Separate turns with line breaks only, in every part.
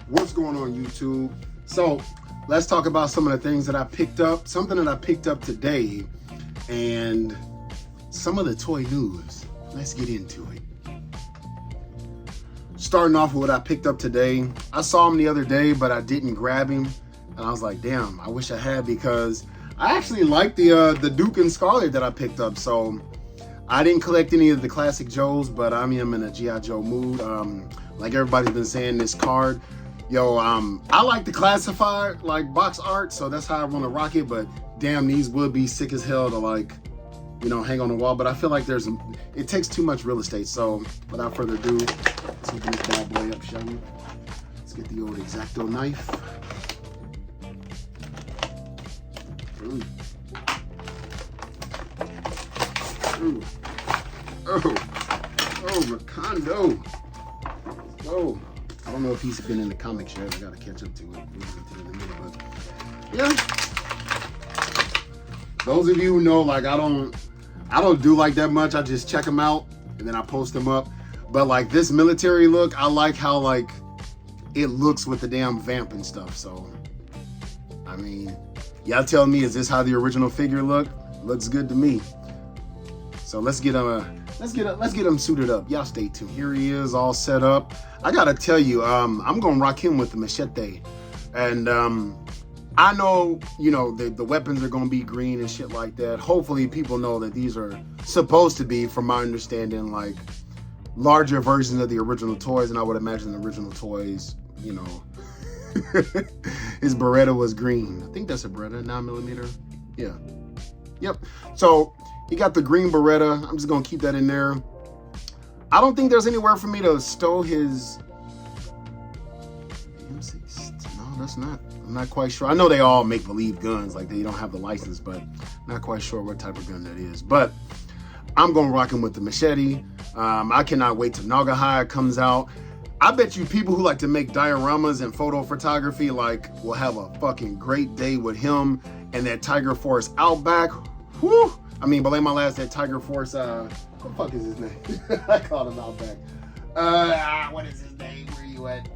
What's going on, YouTube? So let's talk about some of the things that I picked up. Something that I picked up today, and some of the toy news. Let's get into it. Starting off with what I picked up today. I saw him the other day, but I didn't grab him, and I was like, damn, I wish I had, because I actually like the Duke and Scarlet that I picked up. So I didn't collect any of the classic Joes, but I am in a G.I. Joe mood. Like everybody's been saying, this card, yo, I like the classified like box art, so that's how I want to rock it. But damn, these would be sick as hell to, like, you know, hang on the wall. But I feel like it takes too much real estate. So without further ado, let's open this bad boy up, shall we? Let's get the old X-Acto knife. Ooh. Ooh. Oh, Recondo. Oh, I don't know if he's been in the comics yet. I gotta catch up to it. We'll get to it in a minute, but yeah. Those of you who know, like, I don't do like that much. I just check them out and then I post them up. But like this military look, I like how like it looks with the damn vamp and stuff. So I mean, y'all tell me, is this how the original figure look? Looks good to me. So let's get him suited up. Y'all stay tuned. Here he is, all set up. I gotta tell you, I'm gonna rock him with the machete, and I know, you know, the weapons are gonna be green and shit like that. Hopefully, people know that these are supposed to be, from my understanding, like larger versions of the original toys, and I would imagine the original toys, you know, his Beretta was green. I think that's a Beretta, 9mm. Yeah. Yep. So he got the green Beretta. I'm just gonna keep that in there. I don't think there's anywhere for me to stow his M6. No, that's not. I'm not quite sure. I know they all make believe guns, like they don't have the license, but not quite sure what type of gun that is. But I'm gonna rock him with the machete. I cannot wait till Naugahyde comes out. I bet you people who like to make dioramas and photo photography like will have a fucking great day with him and that Tiger Force Outback. Whew. I mean, belay my last, that Tiger Force, what the fuck is his name? I called him Outback. What is his name? Where you at?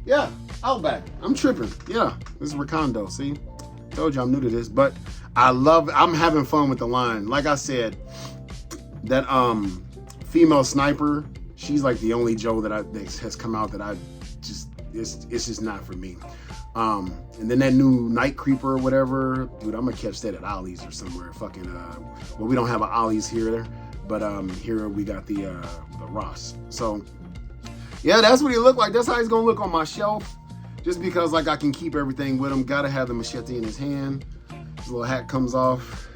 Yeah, Outback. I'm tripping. Yeah, this is Recondo. See? Told you I'm new to this, but I'm having fun with the line. Like I said, that female sniper, she's like the only Joe that has come out that I just, it's just not for me. And then that new Night Creeper or whatever, dude, I'm gonna catch that at Ollie's or somewhere. Fucking, well, we don't have an Ollie's here, but here we got the Ross. So yeah, that's what he looked like. That's how he's gonna look on my shelf. Just because, like, I can keep everything with him. Gotta have the machete in his hand. His little hat comes off.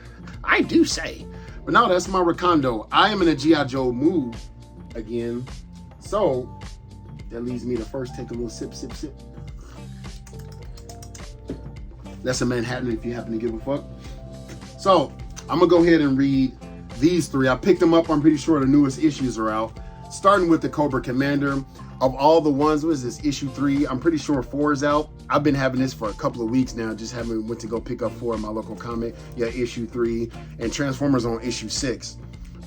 I do say. But no, that's my Recondo. I am in a G.I. Joe mood again. So that leads me to first take a little sip. That's a Manhattan if you happen to give a fuck. So I'm gonna go ahead and read these three. I picked them up. I'm pretty sure the newest issues are out. Starting with the Cobra Commander. Of all the ones, what is this, issue 3? I'm pretty sure 4 is out. I've been having this for a couple of weeks now. Just haven't went to go pick up 4 in my local comic. Yeah, issue 3. And Transformers on issue 6.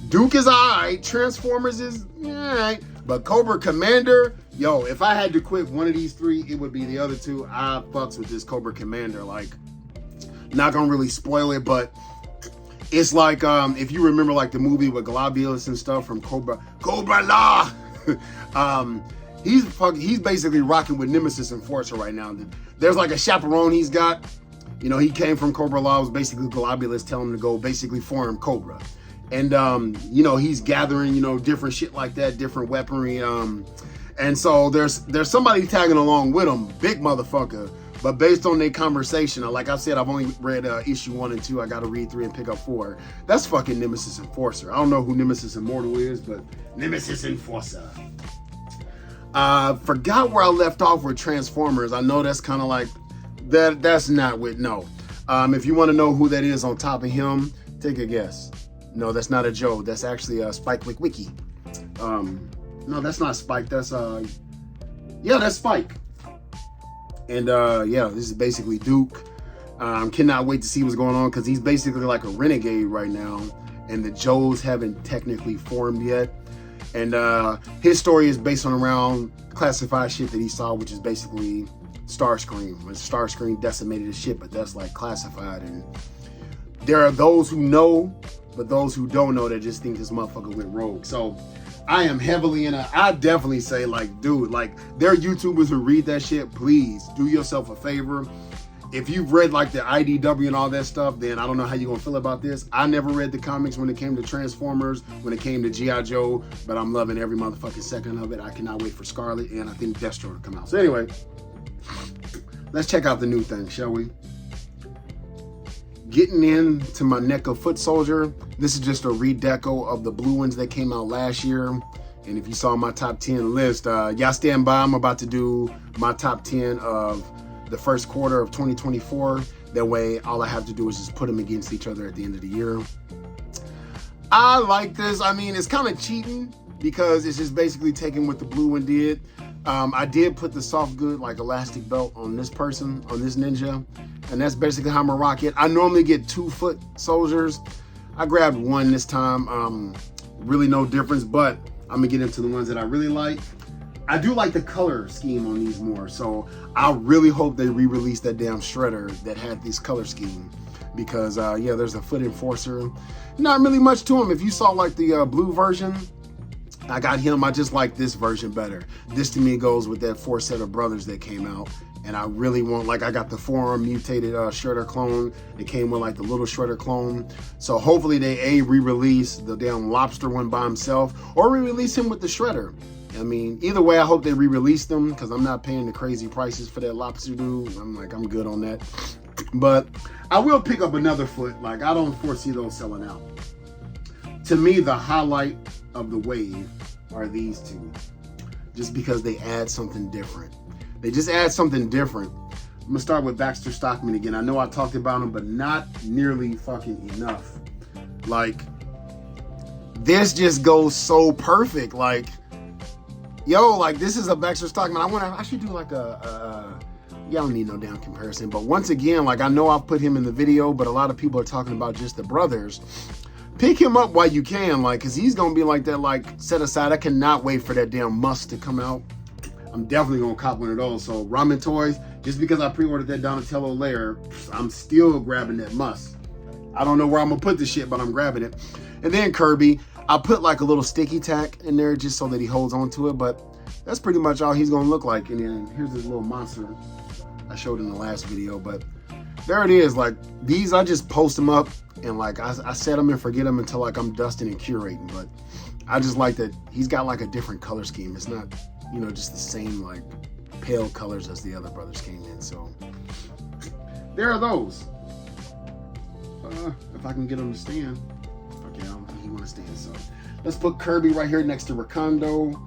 Duke is alright. Transformers is alright. But Cobra Commander, yo, if I had to quit one of these 3, it would be the other 2. I fucks with this Cobra Commander. Like, not gonna really spoil it, but it's like, if you remember like the movie with Globulus and stuff from Cobra La. He's basically rocking with Nemesis Enforcer right now. There's like a chaperone he's got. You know, he came from Cobra La. It was basically Globulus telling him to go basically form Cobra. And, you know, he's gathering, you know, different shit like that, different weaponry. And so there's somebody tagging along with him, big motherfucker. But based on their conversation, like I said, I've only read issue 1 and 2. I got to read 3 and pick up 4. That's fucking Nemesis Enforcer. I don't know who Nemesis Immortal is, but Nemesis Enforcer. Forgot where I left off with Transformers. I know that's kind of like, that's not with, no. If you want to know who that is on top of him, take a guess. No, that's not a Joe. That's actually a Spike Wiki. No, that's not Spike. That's, yeah, that's Spike. And yeah, this is basically Duke. Cannot wait to see what's going on, because he's basically like a renegade right now, and the Joes haven't technically formed yet. And his story is based on around classified shit that he saw, which is basically Starscream. When Starscream decimated his ship, but that's like classified. And there are those who know, but those who don't know that just think this motherfucker went rogue. So I am heavily in I definitely say, like, dude, like, there are YouTubers who read that shit. Please do yourself a favor. If you've read like the IDW and all that stuff, then I don't know how you're gonna feel about this. I never read the comics when it came to Transformers, when it came to G.I. Joe, but I'm loving every motherfucking second of it. I cannot wait for Scarlet, and I think Destro to come out. So anyway, let's check out the new thing, shall we? Getting into my NECA Foot Soldier. This is just a redeco of the blue ones that came out last year. And if you saw my top 10 list, y'all stand by. I'm about to do my top 10 of the first quarter of 2024. That way, all I have to do is just put them against each other at the end of the year. I like this. I mean, it's kind of cheating because it's just basically taking what the blue one did. I did put the soft good, like, elastic belt on this person, on this ninja. And that's basically how I'm gonna rock it. I normally get 2 foot soldiers. I grabbed one this time. Really no difference, but I'm gonna get into the ones that I really like. I do like the color scheme on these more, so I really hope they re-release that damn shredder that had this color scheme, because yeah, there's a foot enforcer. Not really much to him. If you saw like the blue version, I got him. I just like this version better. This to me goes with that 4 set of brothers that came out, and I really want, like, I got the forearm mutated shredder clone. It came with like the little shredder clone, so hopefully they re-release the damn lobster one by himself, or re-release him with the shredder. I mean, either way, I hope they re-release them, because I'm not paying the crazy prices for that lobster dude. I'm good on that. But I will pick up another foot. Like, I don't foresee those selling out. To me, the highlight of the wave are these two, just because they add something different. They just add something different. I'm gonna start with Baxter Stockman again. I know I talked about him, but not nearly fucking enough. Like, this just goes so perfect. Like, yo, like, this is a Baxter Stockman. I should do like y'all don't need no damn comparison. But once again, like, I know I've put him in the video, but a lot of people are talking about just the brothers. Pick him up while you can, like, because he's going to be like that, like, set aside. I cannot wait for that damn Musk to come out. I'm definitely going to cop one of those. So, Ramen Toys, just because I pre-ordered that Donatello layer, I'm still grabbing that Musk. I don't know where I'm going to put this shit, but I'm grabbing it. And then Kirby, I put like a little sticky tack in there just so that he holds on to it, but that's pretty much all he's going to look like. And then here's this little monster I showed in the last video, but there it is. Like, these, I just post them up, and like I set them and forget them until like I'm dusting and curating. But I just like that he's got like a different color scheme. It's not, you know, just the same like pale colors as the other brothers came in. So there are those. If I can get him to stand. Okay, I don't think he want to stand. So let's put Kirby right here next to Rakondo.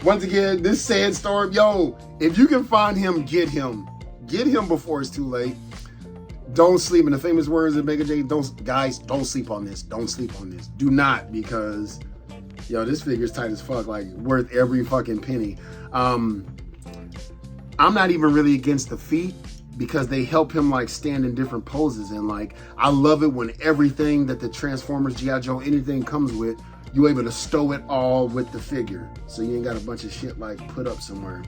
Once again, this Sandstorm, yo, if you can find him, get him. Get him before it's too late. Don't sleep. In the famous words of Mega J, guys, don't sleep on this. Don't sleep on this. Do not, because, yo, this figure's tight as fuck. Like, worth every fucking penny. I'm not even really against the feet, because they help him like stand in different poses. And like, I love it when everything that the Transformers, G.I. Joe, anything comes with, you're able to stow it all with the figure. So you ain't got a bunch of shit like put up somewhere.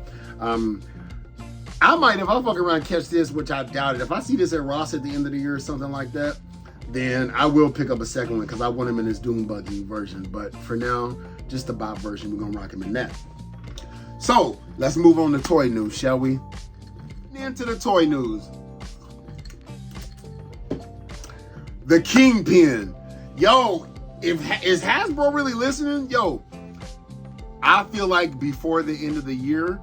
I might, if I fuck around, catch this, which I doubt it. If I see this at Ross at the end of the year or something like that, then I will pick up a second one, because I want him in his Doom Buggy version. But for now, just the Bob version, we're gonna rock him in that. So let's move on to toy news, shall we? Into the toy news. The Kingpin. Yo, is Hasbro really listening? Yo, I feel like before the end of the year,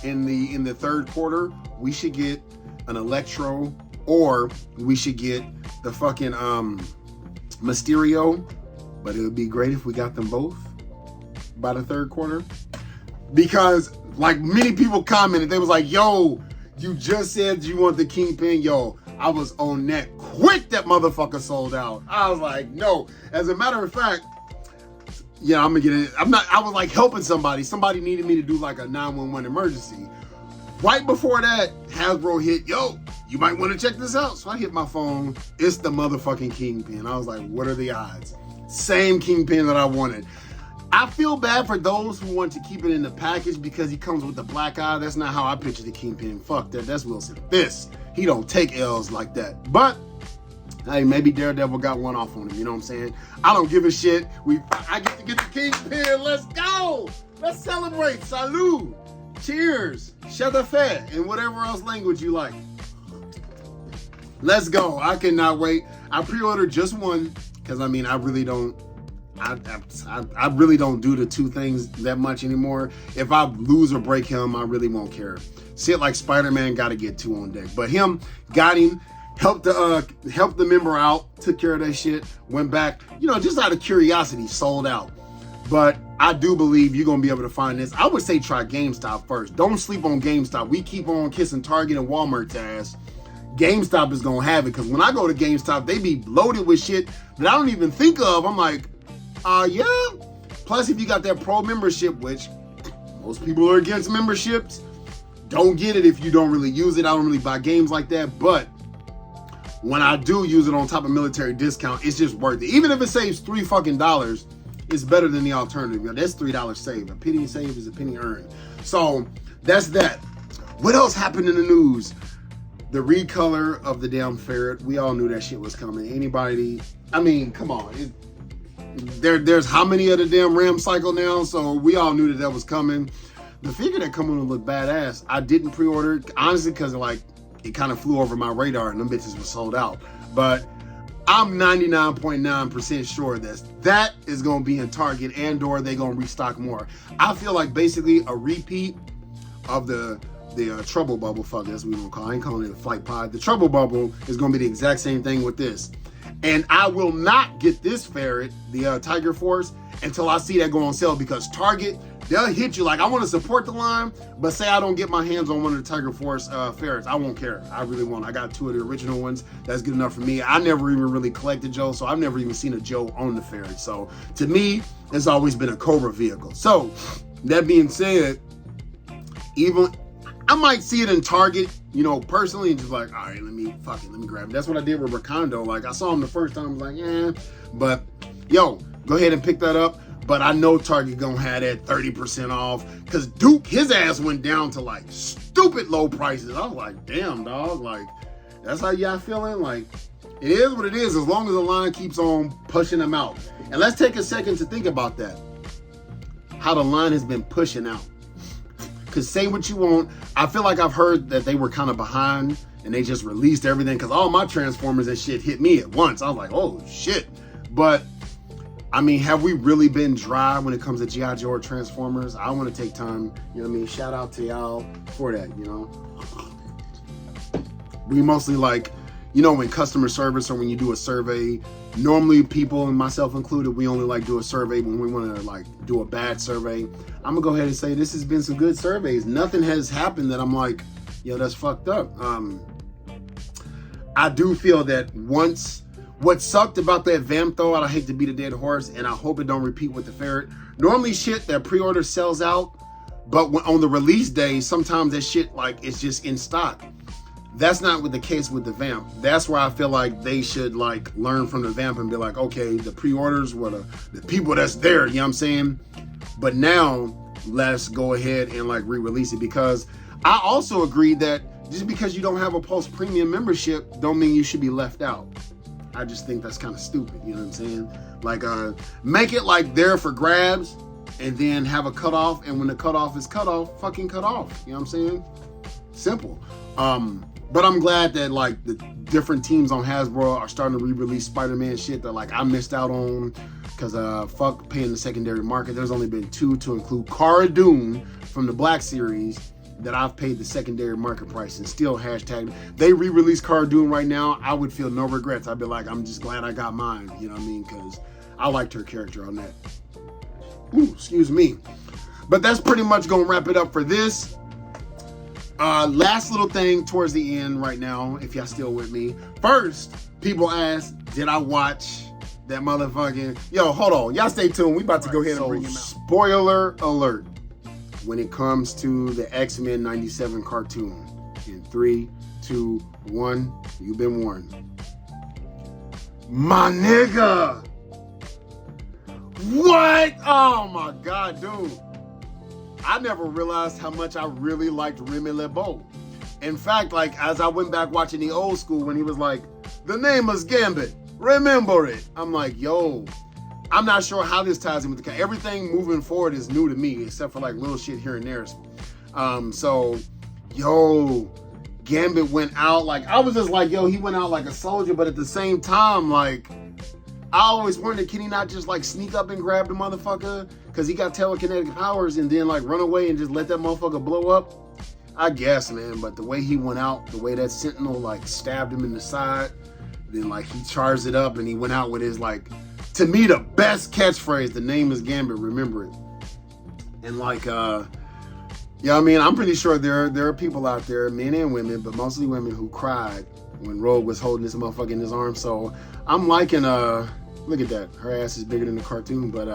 in the third quarter, we should get an Electro, or we should get the fucking Mysterio. But it would be great if we got them both by the third quarter, because like many people commented, they was like, yo, you just said you want the Kingpin. Yo, I was on that quick. That motherfucker sold out. I was like, no. As a matter of fact, yeah, I'm gonna get it. I was like helping somebody. Somebody needed me to do like a 911 emergency. Right before that, Hasbro hit, yo, you might want to check this out. So I hit my phone. It's the motherfucking Kingpin. I was like, what are the odds? Same Kingpin that I wanted. I feel bad for those who want to keep it in the package because he comes with the black eye. That's not how I picture the Kingpin. Fuck that. That's Wilson Fisk. He don't take L's like that. But hey, maybe Daredevil got one off on him. You know what I'm saying? I don't give a shit. I get to get the Kingpin. Let's go. Let's celebrate. Salud. Cheers. Shut in whatever else language you like. Let's go. I cannot wait. I pre-ordered just one because I mean I really don't do the two things that much anymore. If I lose or break him, I really won't care. Shit like Spider-Man, got to get two on deck. But him, got him, helped the member out, took care of that shit, went back, you know, just out of curiosity, sold out. But I do believe you're going to be able to find this. I would say try GameStop first. Don't sleep on GameStop. We keep on kissing Target and Walmart's ass. GameStop is going to have it because when I go to GameStop, they be loaded with shit that I don't even think of. I'm like, yeah. Plus, if you got that pro membership, which most people are against memberships, don't get it if you don't really use it. I don't really buy games like that, but when I do use it on top of military discount, it's just worth it. Even if it saves $3 fucking, it's better than the alternative. You know, that's $3 save. A penny saved is a penny earned. So that's that. What else happened in the news? The recolor of the damn ferret. We all knew that shit was coming. Anybody? I mean, come on. There's how many of the damn RAM cycle now? So we all knew that was coming. The figure that come on to look badass. I didn't pre-order it, honestly, because like it kind of flew over my radar and them bitches were sold out. But I'm 99.9% sure that is going to be in Target and or they're going to restock more. I feel like basically a repeat of the Trouble Bubble. Fuck, that's what we're going to call it. I ain't calling it a Flight Pod. The Trouble Bubble is going to be the exact same thing with this. And I will not get this ferret, the Tiger Force, until I see that go on sale because Target, they'll hit you like, I want to support the line, but say I don't get my hands on one of the Tiger Force ferrets. I won't care. I really won't. I got two of the original ones. That's good enough for me. I never even really collected Joe, so I've never even seen a Joe on the ferret. So to me, it's always been a Cobra vehicle. So that being said, even I might see it in Target, you know, personally, and just like, all right, let me grab it. That's what I did with Recondo. Like, I saw him the first time, I was like, yeah. But, yo, go ahead and pick that up. But I know Target gonna have that 30% off. Because Duke, his ass went down to, like, stupid low prices. I was like, damn, dog. Like, that's how y'all feeling? Like, it is what it is as long as the line keeps on pushing them out. And let's take a second to think about that. How the line has been pushing out. Because say what you want, I feel like I've heard that they were kind of behind and they just released everything because all my Transformers and shit hit me at once. I was like, oh shit. But I mean, have we really been dry when it comes to G.I. Joe or Transformers? I want to take time, you know what I mean? Shout out to y'all for that, you know? We mostly like, you know, when customer service or when you do a survey, normally people, and myself included, we only like do a survey when we want to like do a bad survey. I'm gonna go ahead and say this has been some good surveys. Nothing has happened that I'm like, yo, that's fucked up. I do feel that what sucked about that Vamp though, I hate to beat a dead horse, and I hope it don't repeat with the ferret. Normally shit that pre-order sells out, but on the release day, sometimes that shit like it's just in stock. That's not with the case with the Vamp. That's where I feel like they should like learn from the Vamp and be like, okay, the pre-orders were the people that's there, you know what I'm saying? But now let's go ahead and like re-release it, because I also agree that just because you don't have a Pulse Premium membership don't mean you should be left out. I just think that's kind of stupid, you know what I'm saying? Like make it like there for grabs and then have a cutoff, and when the cutoff is cut off, fucking cut off. You know what I'm saying? Simple. But I'm glad that like the different teams on Hasbro are starting to re-release Spider-Man shit that like I missed out on because fuck paying the secondary market. There's only been 2 to include Cara Dune from the Black Series that I've paid the secondary market price and still hashtag. They re-release Cara Dune right now. I would feel no regrets. I'd be like, I'm just glad I got mine. You know what I mean? Because I liked her character on that. Ooh, excuse me. But that's pretty much gonna wrap it up for this. Last little thing towards the end right now, if y'all still with me. First, people ask, did I watch that motherfucking... Yo, hold on. Y'all stay tuned. We about to go ahead and bring him out. Spoiler alert. When it comes to the X-Men 97 cartoon. In 3, 2, 1, you've been warned. My nigga! What? Oh my God, dude. I never realized how much I really liked Remy LeBeau. In fact, like, as I went back watching the old school when he was like, the name is Gambit, remember it. I'm like, yo, I'm not sure how this ties in with the everything moving forward is new to me, except for like little shit here and there. So, yo, Gambit went out, like, I was just like, yo, he went out like a soldier, but at the same time, like, I always wondered, can he not just like sneak up and grab the motherfucker? Because he got telekinetic powers and then like run away and just let that motherfucker blow up? I guess, man, but the way he went out, the way that Sentinel like stabbed him in the side, then like he charged it up and he went out with his like, to me, the best catchphrase, the name is Gambit, remember it. And like, yeah, I mean, I'm pretty sure there are people out there, men and women, but mostly women, who cried when Rogue was holding this motherfucker in his arms. So I'm liking, look at that, her ass is bigger than the cartoon, but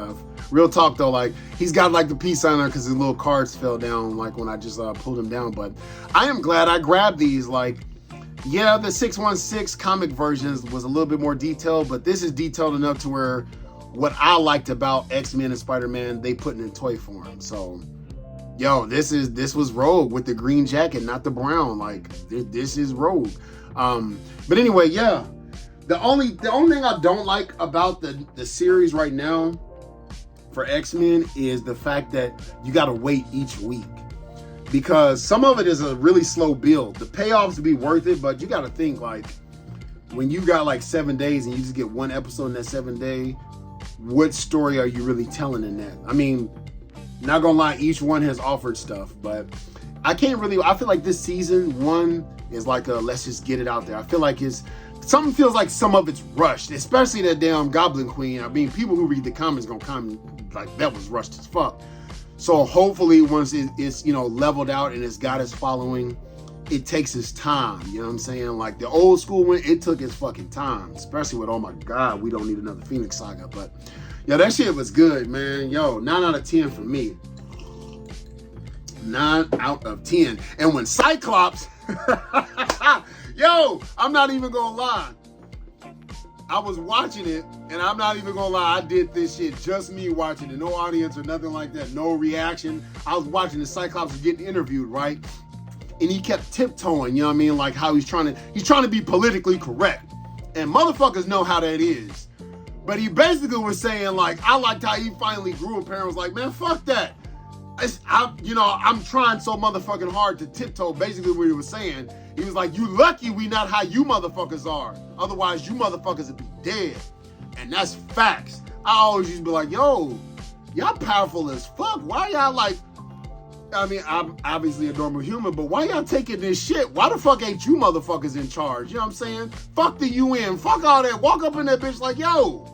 real talk though, like, he's got like the peace sign on because his little cards fell down like when I just pulled him down. But I am glad I grabbed these. Like, yeah, the 616 comic versions was a little bit more detailed, but this is detailed enough to where what I liked about X-Men and Spider-Man, they put it in toy form. So, yo, this was Rogue with the green jacket, not the brown. Like, this is Rogue. But anyway, yeah. The only thing I don't like about the series right now for X-Men is the fact that you got to wait each week, because some of it is a really slow build. The payoffs would be worth it, but you got to think, like, when you got like 7 days and you just get one episode in that 7 day, what story are you really telling in that? I mean, not gonna lie, each one has offered stuff, but I feel like this season 1 is like a let's just get it out there. I feel like something feels like some of it's rushed, especially that damn Goblin Queen. I mean, people who read the comments gonna comment like that was rushed as fuck. So hopefully once it's leveled out and it's got its following, it takes its time. You know what I'm saying? Like the old school one, it took its fucking time, especially with, oh my God, we don't need another Phoenix Saga. But yeah, that shit was good, man. Yo, 9 out of 10 for me. 9 out of 10. And when Cyclops, yo, I'm not even gonna lie. I was watching it, and I'm not even gonna lie, I did this shit, just me watching it, no audience or nothing like that, no reaction. I was watching the Cyclops was getting interviewed, right? And he kept tiptoeing, you know what I mean? Like how he's trying to be politically correct. And motherfuckers know how that is. But he basically was saying, like, I liked how he finally grew up and was like, man, fuck that. I'm trying so motherfucking hard to tiptoe, basically what he was saying. He was like, you lucky we not how you motherfuckers are. Otherwise, you motherfuckers would be dead. And that's facts. I always used to be like, yo, y'all powerful as fuck. Why y'all like, I mean, I'm obviously a normal human, but why y'all taking this shit? Why the fuck ain't you motherfuckers in charge? You know what I'm saying? Fuck the UN. Fuck all that. Walk up in that bitch like, yo.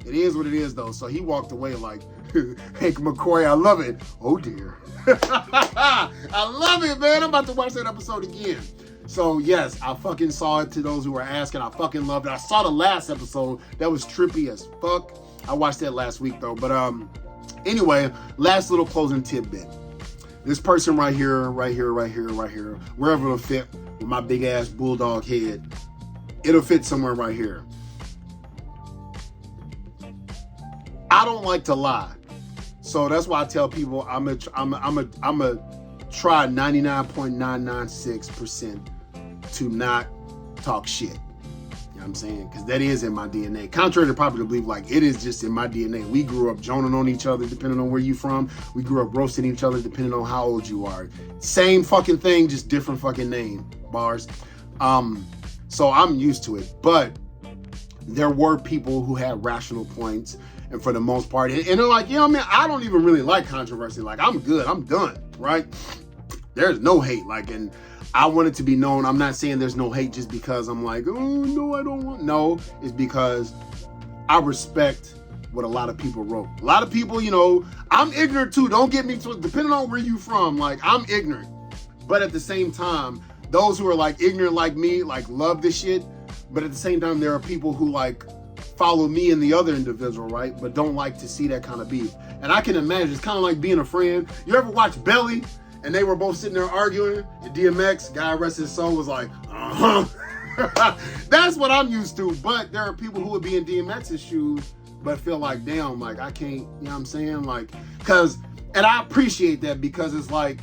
It is what it is, though. So he walked away like, Hank McCoy, I love it. Oh, dear. I love it, man. I'm about to watch that episode again. So, yes, I fucking saw it, to those who were asking. I fucking loved it. I saw the last episode. That was trippy as fuck. I watched that last week, though. But anyway, last little closing tidbit. This person right here, wherever it'll fit with my big-ass bulldog head, it'll fit somewhere right here. I don't like to lie. So that's why I tell people I'm a try 99.996% to not talk shit. You know what I'm saying? Because that is in my DNA. Contrary to popular belief, like, it is just in my DNA. We grew up joning on each other depending on where you from. We grew up roasting each other depending on how old you are. Same fucking thing, just different fucking name. Bars. So I'm used to it. But there were people who had rational points. And for the most part, and they're like, you know what I mean? I don't even really like controversy. Like, I'm good. I'm done, right? There's no hate. Like, and I want it to be known. I'm not saying there's no hate just because I'm like, oh, no, I don't want. No, it's because I respect what a lot of people wrote. A lot of people, I'm ignorant too. Don't get me twisted. Depending on where you from, like, I'm ignorant. But at the same time, those who are like ignorant like me, like, love this shit. But at the same time, there are people who like follow me and the other individual, right? But don't like to see that kind of beef. And I can imagine, it's kind of like being a friend. You ever watch Belly? And they were both sitting there arguing. And DMX, God rest his soul, was like, uh-huh. That's what I'm used to. But there are people who would be in DMX's shoes but feel like, damn, like I can't, you know what I'm saying? Like, and I appreciate that because it's like,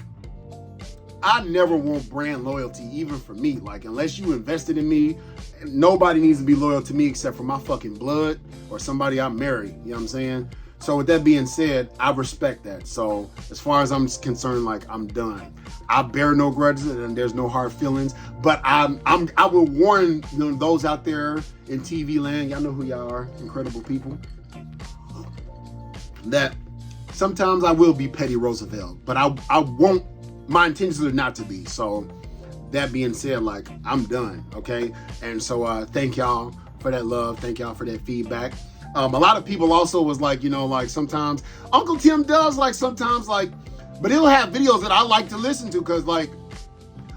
I never want brand loyalty, even for me. Like, unless you invested in me, nobody needs to be loyal to me except for my fucking blood or somebody I marry. You know what I'm saying? So with that being said, I respect that. So as far as I'm concerned, like, I'm done. I bear no grudges and there's no hard feelings. But I will warn those out there in TV land, y'all know who y'all are, incredible people, that sometimes I will be petty Roosevelt, but I won't. My intentions are not to be. So that being said, like, I'm done, okay? And so thank y'all for that love. Thank y'all for that feedback. A lot of people also was like, you know, like sometimes Uncle Tim does like sometimes like, but he'll have videos that I like to listen to because like,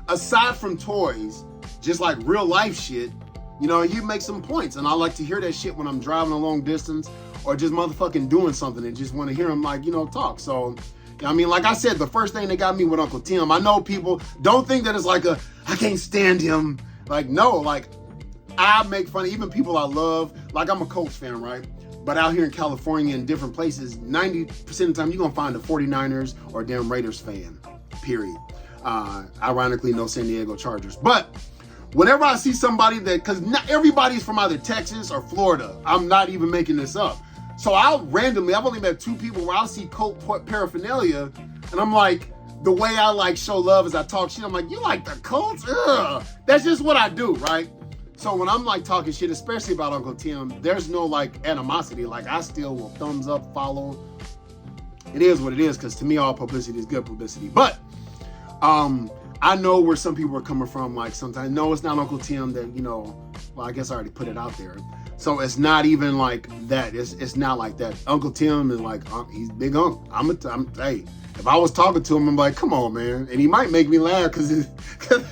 aside from toys, just like real life shit, you know, he makes some points and I like to hear that shit when I'm driving a long distance or just motherfucking doing something and just want to hear him like, you know, talk. So, I mean, like I said, the first thing that got me with Uncle Tim, I know people don't think that it's like I can't stand him. Like, no, like I make fun of even people I love. Like I'm a Colts fan, right? But out here in California and different places, 90% of the time you're gonna find a 49ers or a damn Raiders fan, period. Ironically, no San Diego Chargers. But whenever I see somebody that, because not everybody's from either Texas or Florida, I'm not even making this up. So I've only met 2 people where I'll see Colt paraphernalia, and I'm like, the way I like show love is I talk shit. I'm like, you like the Colts? Ugh. That's just what I do, right? So when I'm like talking shit, especially about Uncle Tim, there's no like animosity. Like I still will thumbs up, follow. It is what it is, because to me, all publicity is good publicity. But I know where some people are coming from. Like sometimes, no, it's not Uncle Tim that, you know, well, I guess I already put it out there. So it's not even like that. It's not like that. Uncle Tim is like, he's big uncle. Hey, if I was talking to him, I'm like, come on, man. And he might make me laugh because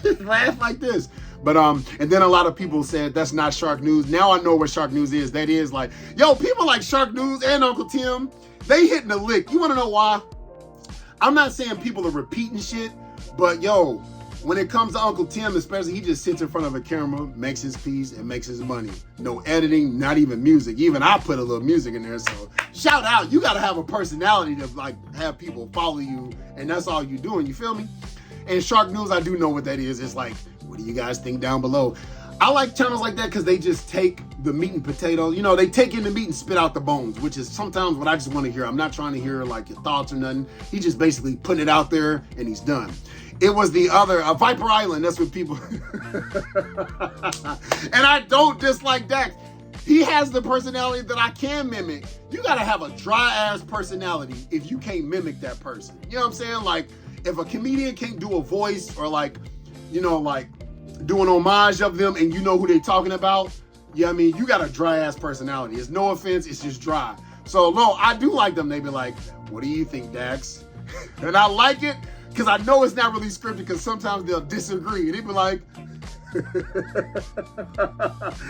he laugh like this. But and then a lot of people said that's not Shark News. Now I know what Shark News is. That is like, yo, people like Shark News and Uncle Tim, they hitting the lick. You want to know why? I'm not saying people are repeating shit, but yo, when it comes to Uncle Tim, especially, he just sits in front of a camera, makes his piece, and makes his money. No editing, not even music. Even I put a little music in there. So shout out. You got to have a personality to like have people follow you, and that's all you doing. You feel me? And Shark News, I do know what that is. It's like, what do you guys think down below? I like channels like that because they just take the meat and potatoes. You know, they take in the meat and spit out the bones, which is sometimes what I just want to hear. I'm not trying to hear like your thoughts or nothing. He just basically putting it out there and he's done. It was the other, Viper Island. That's what people, and I don't dislike Dax. He has the personality that I can mimic. You got to have a dry ass personality if you can't mimic that person. You know what I'm saying? Like if a comedian can't do a voice or like, you know, like do an homage of them and you know who they're talking about, yeah, I mean, you got a dry ass personality. It's no offense, it's just dry. So no, I do like them. They be like, what do you think, Dax? And I like it because I know it's not really scripted because sometimes they'll disagree. And they be like,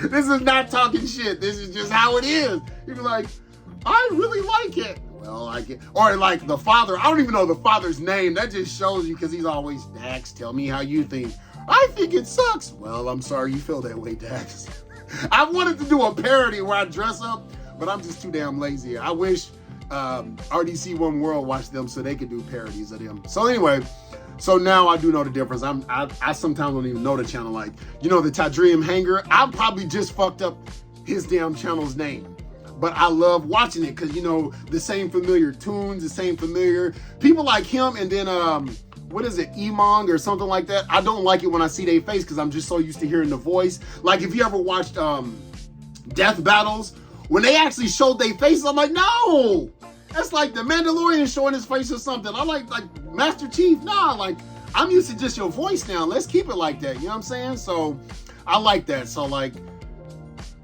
this is not talking shit. This is just how it is. You be like, I really like it. Well, I like it. Or like the father, I don't even know the father's name. That just shows you because he's always, Dax, tell me how you think. I think it sucks. Well, I'm sorry you feel that way, Dax. I wanted to do a parody where I dress up, but I'm just too damn lazy. I wish RDC One World watched them so they could do parodies of them. So anyway, so now I do know the difference. I sometimes don't even know the channel. Like, you know, the Tadream Hanger, I probably just fucked up his damn channel's name. But I love watching it because, you know, the same familiar tunes, the same familiar people like him. And then, what is it, Emong or something like that? I don't like it when I see their face because I'm just so used to hearing the voice. Like if you ever watched Death Battles, when they actually showed their faces, I'm like, no! That's like the Mandalorian showing his face or something. I like Master Chief. Nah, like I'm used to just your voice now. Let's keep it like that. You know what I'm saying? So I like that. So like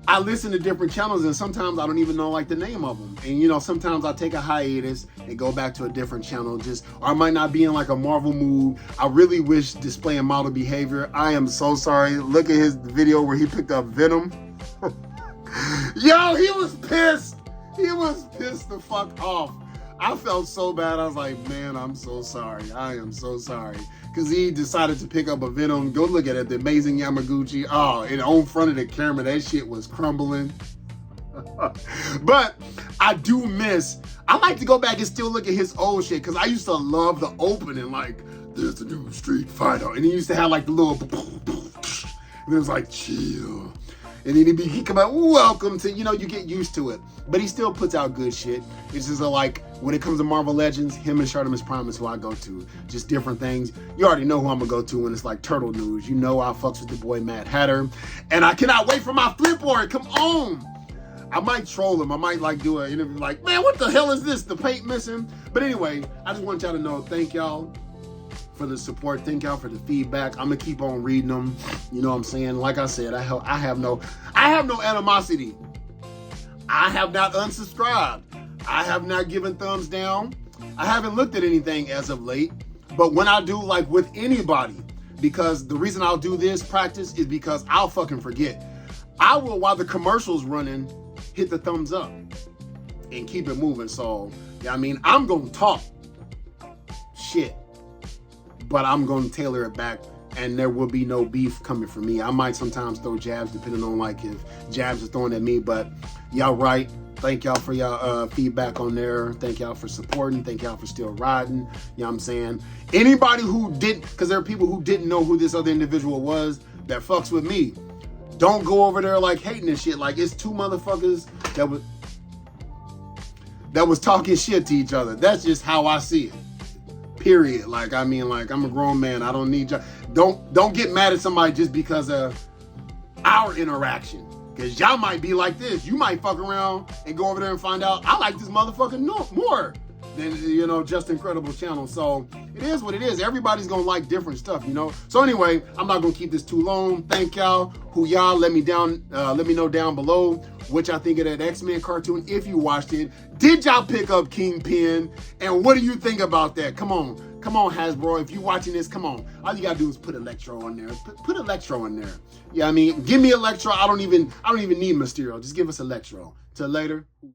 I listen to different channels and sometimes I don't even know like the name of them. And you know, sometimes I take a hiatus and go back to a different channel or I might not be in like a Marvel mood. I really wish displaying model behavior. I am so sorry. Look at his video where he picked up Venom. Yo, he was pissed. He was pissed the fuck off. I felt so bad. I was like, man, I'm so sorry. I am so sorry. Because he decided to pick up a Venom. Go look at it. The amazing Yamaguchi. Oh, and on front of the camera, that shit was crumbling. But I do miss, I like to go back and still look at his old shit, because I used to love the opening, like, there's a new Street Fighter. And he used to have like the little, and it was like, chill. And then he come out, welcome to, you know, you get used to it. But he still puts out good shit. It's just like, when it comes to Marvel Legends, him and Shartimus Prime is who I go to. Just different things. You already know who I'm gonna go to when it's like Turtle News. You know I fucks with the boy Mad Hatter. And I cannot wait for my flip board. Come on. I might troll him. I might like do an interview like, man, what the hell is this? The paint missing? But anyway, I just want y'all to know, thank y'all for the support. Thank y'all for the feedback. I'm gonna keep on reading them. You know what I'm saying? Like I said, I have no animosity. I have not unsubscribed. I have not given thumbs down. I haven't looked at anything as of late. But when I do, like with anybody, because the reason I'll do this practice is because I'll fucking forget. I will, while the commercial's running, hit the thumbs up and keep it moving. So, yeah, I mean, I'm gonna talk shit, but I'm gonna tailor it back, and there will be no beef coming from me. I might sometimes throw jabs depending on like if jabs are thrown at me, but y'all right. Thank y'all for y'all feedback on there. Thank y'all for supporting. Thank y'all for still riding. You know what I'm saying? Anybody who didn't, because there are people who didn't know who this other individual was that fucks with me, don't go over there like hating this shit. Like it's two motherfuckers that was talking shit to each other. That's just how I see it. Period. Like, I mean, like, I'm a grown man. I don't need y'all. Don't get mad at somebody just because of our interaction. Because y'all might be like this. You might fuck around and go over there and find out I like this motherfucker more than, you know, Just Incredible channel. So it is what it is. Everybody's going to like different stuff, you know. So anyway, I'm not going to keep this too long. Thank y'all. Who y'all? Let me know down below what y'all think of that X-Men cartoon if you watched it. Did y'all pick up Kingpin? And what do you think about that? Come on, Hasbro. If you're watching this, come on. All you gotta do is put Electro on there. Put Electro in there. Yeah, I mean, give me Electro. I don't even need Mysterio. Just give us Electro. Till later.